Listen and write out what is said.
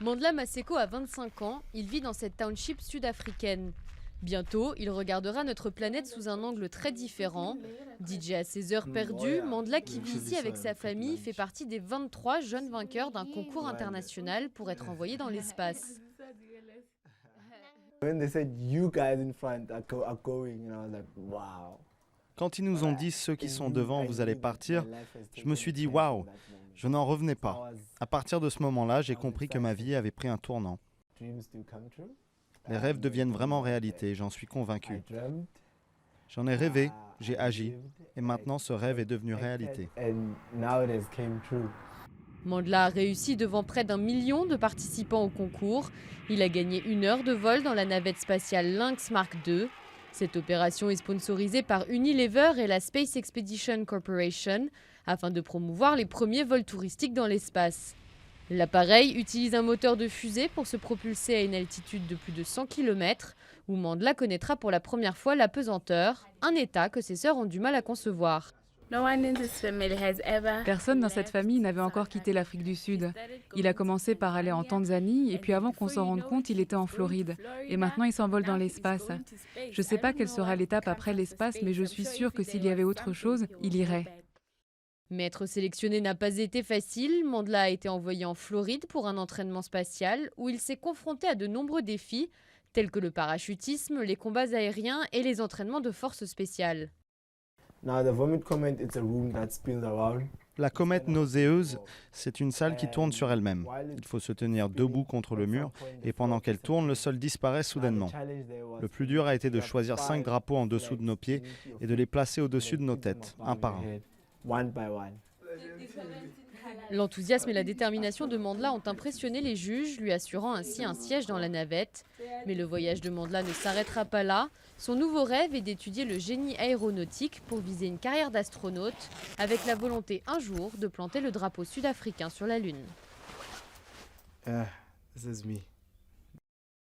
Mandla Maseko a 25 ans, il vit dans cette township sud-africaine. Bientôt, il regardera notre planète sous un angle très différent. DJ à ses heures perdues, Mandla qui vit ici avec sa famille fait partie des 23 jeunes vainqueurs d'un concours international pour être envoyés dans l'espace. When they said you guys in front are going, I was like, wow. Quand ils nous ont dit ceux qui sont devant, vous allez partir, je me suis dit waouh, je n'en revenais pas. À partir de ce moment-là, j'ai compris que ma vie avait pris un tournant. Les rêves deviennent vraiment réalité, j'en suis convaincu. J'en ai rêvé, j'ai agi, et maintenant ce rêve est devenu réalité. Mandla a réussi devant près d'1 million de participants au concours. Il a gagné 1 heure de vol dans la navette spatiale Lynx Mark II. Cette opération est sponsorisée par Unilever et la Space Expedition Corporation afin de promouvoir les premiers vols touristiques dans l'espace. L'appareil utilise un moteur de fusée pour se propulser à une altitude de plus de 100 km, où Mandla connaîtra pour la première fois la pesanteur, un état que ses sœurs ont du mal à concevoir. Personne dans cette famille n'avait encore quitté l'Afrique du Sud. Il a commencé par aller en Tanzanie et puis avant qu'on s'en rende compte, il était en Floride. Et maintenant, il s'envole dans l'espace. Je ne sais pas quelle sera l'étape après l'espace, mais je suis sûre que s'il y avait autre chose, il irait. Mais être sélectionné n'a pas été facile. Mandla a été envoyé en Floride pour un entraînement spatial où il s'est confronté à de nombreux défis, tels que le parachutisme, les combats aériens et les entraînements de forces spéciales. La comète nauséeuse, c'est une salle qui tourne sur elle-même. Il faut se tenir debout contre le mur et pendant qu'elle tourne, le sol disparaît soudainement. Le plus dur a été de choisir 5 drapeaux en dessous de nos pieds et de les placer au-dessus de nos têtes, un par un. L'enthousiasme et la détermination de Mandla ont impressionné les juges, lui assurant ainsi un siège dans la navette. Mais le voyage de Mandla ne s'arrêtera pas là. Son nouveau rêve est d'étudier le génie aéronautique pour viser une carrière d'astronaute, avec la volonté un jour de planter le drapeau sud-africain sur la Lune. This is me.